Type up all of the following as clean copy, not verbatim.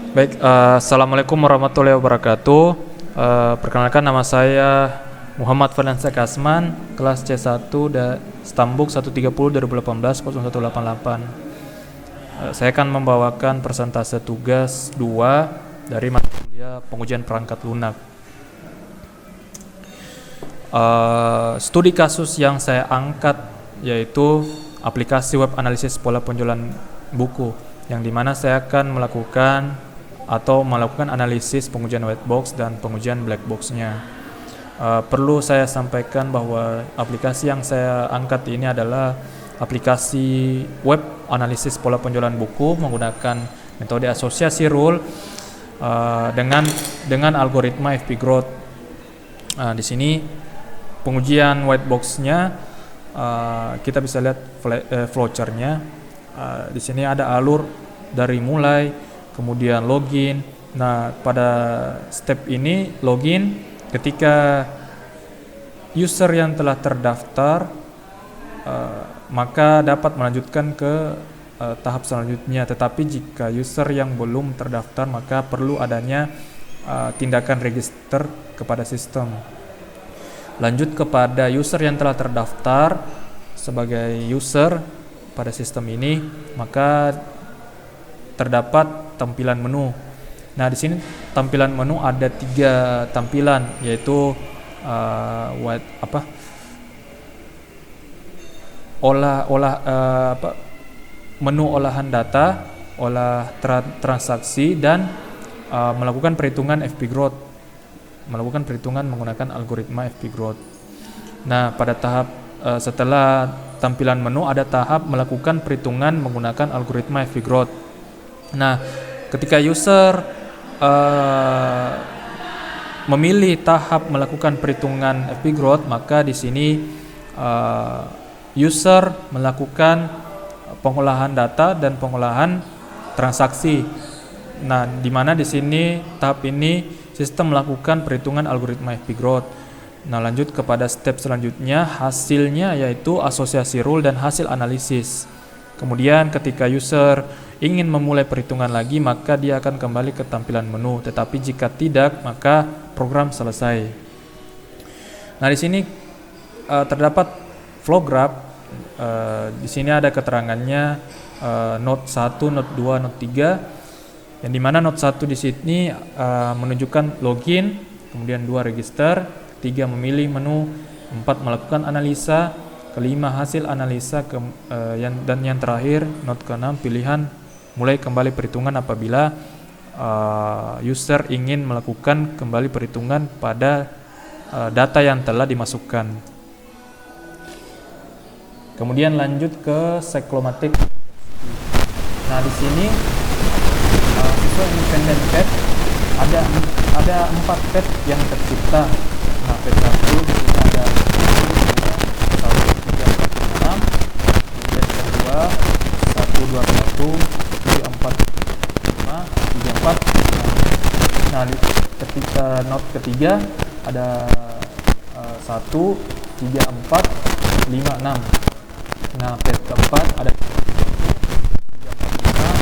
Baik, Assalamualaikum warahmatullahi wabarakatuh. Perkenalkan, nama saya Muhammad Fernansa Kasman, kelas C1 Stambuk 130 2018 0188. Saya akan membawakan persentase tugas 2 dari mata kuliah pengujian perangkat lunak. Studi kasus yang saya angkat yaitu aplikasi web analisis pola penjualan buku, yang dimana saya akan melakukan analisis pengujian white box dan pengujian black box-nya. Perlu saya sampaikan bahwa aplikasi yang saya angkat ini adalah aplikasi web analisis pola penjualan buku menggunakan metode asosiasi rule dengan algoritma FP Growth. Di sini pengujian white box-nya kita bisa lihat flowchart-nya. Di sini ada alur dari mulai, kemudian login. Nah, pada step ini login, ketika user yang telah terdaftar maka dapat melanjutkan ke tahap selanjutnya. Tetapi jika user yang belum terdaftar maka perlu adanya tindakan register kepada sistem. Lanjut kepada user yang telah terdaftar sebagai user pada sistem ini, maka terdapat tampilan menu. Nah, di sini tampilan menu ada 3 tampilan, yaitu menu olahan data, transaksi, dan melakukan perhitungan FP Growth, melakukan perhitungan menggunakan algoritma FP Growth. Nah, pada tahap setelah tampilan menu ada tahap melakukan perhitungan menggunakan algoritma FP Growth. Nah, ketika user memilih tahap melakukan perhitungan FP Growth, maka di sini user melakukan pengolahan data dan pengolahan transaksi. Nah, di mana di sini tahap ini sistem melakukan perhitungan algoritma FP Growth. Nah, lanjut kepada step selanjutnya, hasilnya yaitu asosiasi rule dan hasil analisis. Kemudian ketika user ingin memulai perhitungan lagi, maka dia akan kembali ke tampilan menu. Tetapi jika tidak, maka program selesai. Nah, di sini terdapat flow graph. Di sini ada keterangannya node 1, node 2, node 3. Yang dimana node 1 di sini menunjukkan login, kemudian 2 register, 3 memilih menu, 4 melakukan analisa, kelima hasil analisa, dan yang terakhir node ke-6 pilihan mulai kembali perhitungan apabila user ingin melakukan kembali perhitungan pada data yang telah dimasukkan. Kemudian lanjut ke cyclomatic. Nah, di sini sesuai independent path ada 4 path yang tercipta. Nah, path 1 di sini ada 1, 2, 3, 4, 6. Kemudian kedua 1, 2, 1, 3, 4, 5, 3, 4. Nah, ketika node ketiga ada 1, 3, 4, 5, 6. Nah, path keempat ada 3, 4, 5, 6.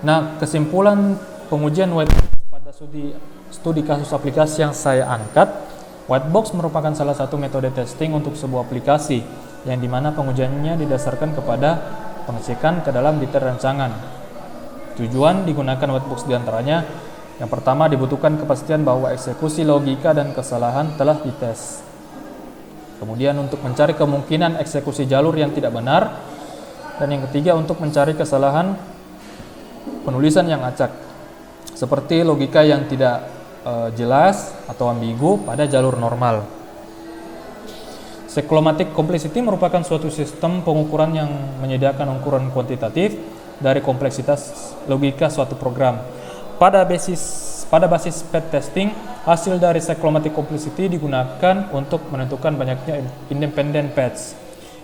Nah, kesimpulan pengujian whitebox pada studi kasus aplikasi yang saya angkat, whitebox merupakan salah satu metode testing untuk sebuah aplikasi yang dimana pengujiannya didasarkan kepada pengecekan ke dalam detail rancangan. Tujuan digunakan whitebox diantaranya, yang pertama dibutuhkan kepastian bahwa eksekusi logika dan kesalahan telah dites. Kemudian untuk mencari kemungkinan eksekusi jalur yang tidak benar, dan yang ketiga untuk mencari kesalahan penulisan yang acak, seperti logika yang tidak jelas atau ambigu pada jalur normal. Cyclomatic complexity merupakan suatu sistem pengukuran yang menyediakan ukuran kuantitatif dari kompleksitas logika suatu program. Pada basis path testing, hasil dari cyclomatic complexity digunakan untuk menentukan banyaknya independent paths.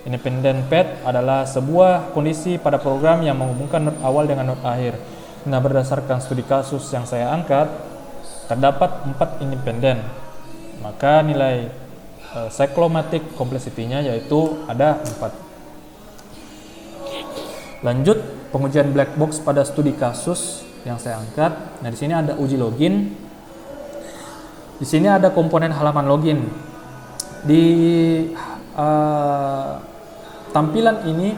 Independent path adalah sebuah kondisi pada program yang menghubungkan node awal dengan node akhir. Nah, berdasarkan studi kasus yang saya angkat, terdapat 4 independen. Maka nilai cyclomatic complexity-nya yaitu ada 4. Lanjut, pengujian black box pada studi kasus yang saya angkat. Nah, di sini ada uji login. Di sini ada komponen halaman login. Di tampilan ini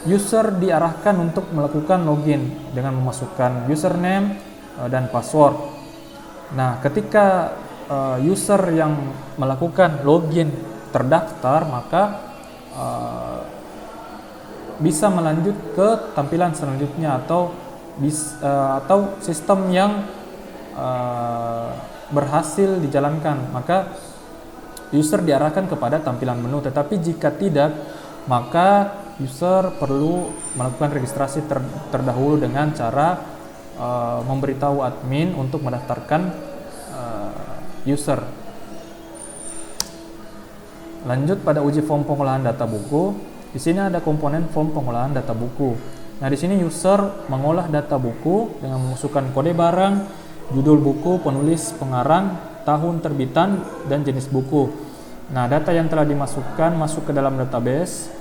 user diarahkan untuk melakukan login dengan memasukkan username dan password. Nah, ketika user yang melakukan login terdaftar, maka bisa melanjut ke tampilan selanjutnya atau sistem yang berhasil dijalankan, maka user diarahkan kepada tampilan menu. Tetapi jika tidak, maka user perlu melakukan registrasi terdahulu dengan cara memberitahu admin untuk mendaftarkan user. Lanjut pada uji form pengolahan data buku. Di sini ada komponen form pengolahan data buku. Nah, di sini user mengolah data buku dengan memasukkan kode barang, judul buku, penulis, pengarang, tahun terbitan, dan jenis buku. Nah, data yang telah dimasukkan masuk ke dalam database.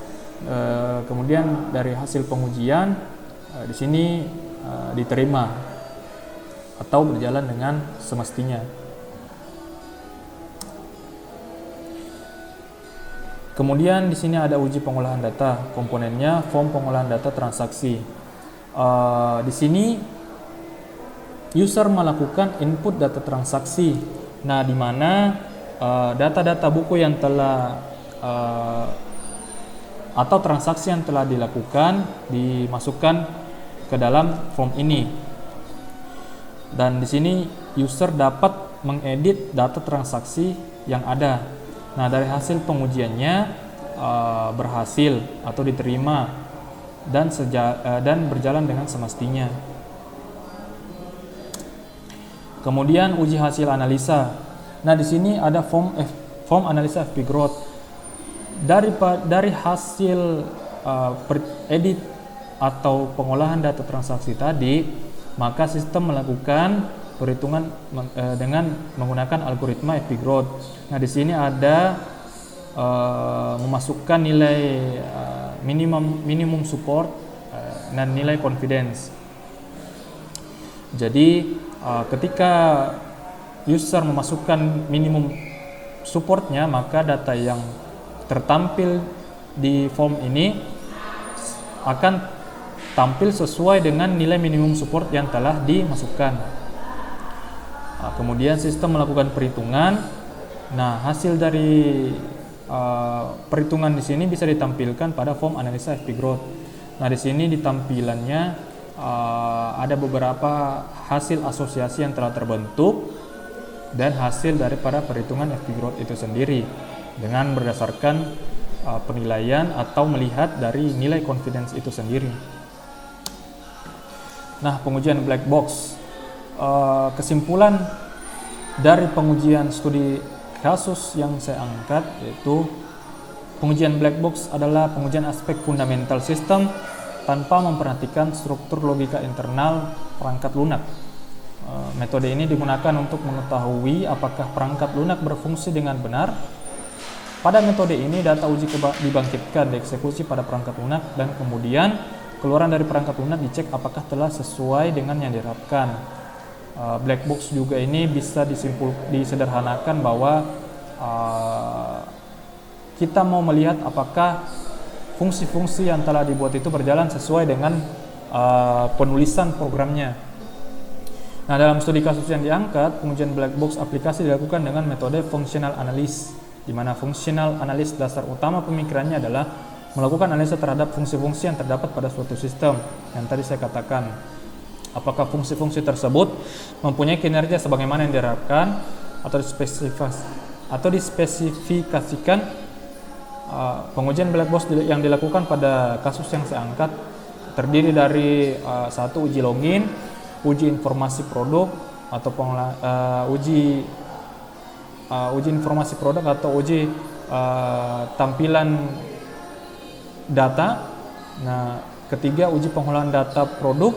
Kemudian dari hasil pengujian di sini diterima atau berjalan dengan semestinya. Kemudian di sini ada uji pengolahan data. Komponennya form pengolahan data transaksi. Di sini user melakukan input data transaksi. Nah, di mana data-data buku yang telah atau transaksi yang telah dilakukan dimasukkan ke dalam form ini. Dan di sini user dapat mengedit data transaksi yang ada. Nah, dari hasil pengujiannya berhasil atau diterima dan berjalan dengan semestinya. Kemudian uji hasil analisa. Nah, di sini ada form analisa FP growth. Dari hasil edit atau pengolahan data transaksi tadi, maka sistem melakukan perhitungan dengan menggunakan algoritma FP growth. Nah, di sini ada memasukkan nilai minimum support dan nilai confidence. Jadi ketika user memasukkan minimum supportnya, maka data yang tertampil di form ini akan tampil sesuai dengan nilai minimum support yang telah dimasukkan. Kemudian sistem melakukan perhitungan. Nah, hasil dari perhitungan di sini bisa ditampilkan pada form analisa FP growth. Nah, di sini di tampilannya ada beberapa hasil asosiasi yang telah terbentuk dan hasil daripada perhitungan FP growth itu sendiri dengan berdasarkan penilaian atau melihat dari nilai confidence itu sendiri. Nah, pengujian black box. Kesimpulan dari pengujian studi kasus yang saya angkat yaitu pengujian black box adalah pengujian aspek fundamental sistem tanpa memperhatikan struktur logika internal perangkat lunak. Metode ini digunakan untuk mengetahui apakah perangkat lunak berfungsi dengan benar. Pada metode ini data uji dibangkitkan, dieksekusi pada perangkat lunak, dan kemudian keluaran dari perangkat lunak dicek apakah telah sesuai dengan yang diharapkan. Black box juga ini bisa disederhanakan bahwa kita mau melihat apakah fungsi-fungsi yang telah dibuat itu berjalan sesuai dengan penulisan programnya. Nah, dalam studi kasus yang diangkat, pengujian black box aplikasi dilakukan dengan metode functional analysis, di mana functional analysis dasar utama pemikirannya adalah melakukan analisa terhadap fungsi-fungsi yang terdapat pada suatu sistem. Yang tadi saya katakan, apakah fungsi-fungsi tersebut mempunyai kinerja sebagaimana yang diharapkan atau dispesifikasikan. Pengujian black box yang dilakukan pada kasus yang saya angkat terdiri dari satu, uji login, uji informasi produk atau uji informasi produk atau uji tampilan data. Nah, ketiga, uji pengolahan data produk.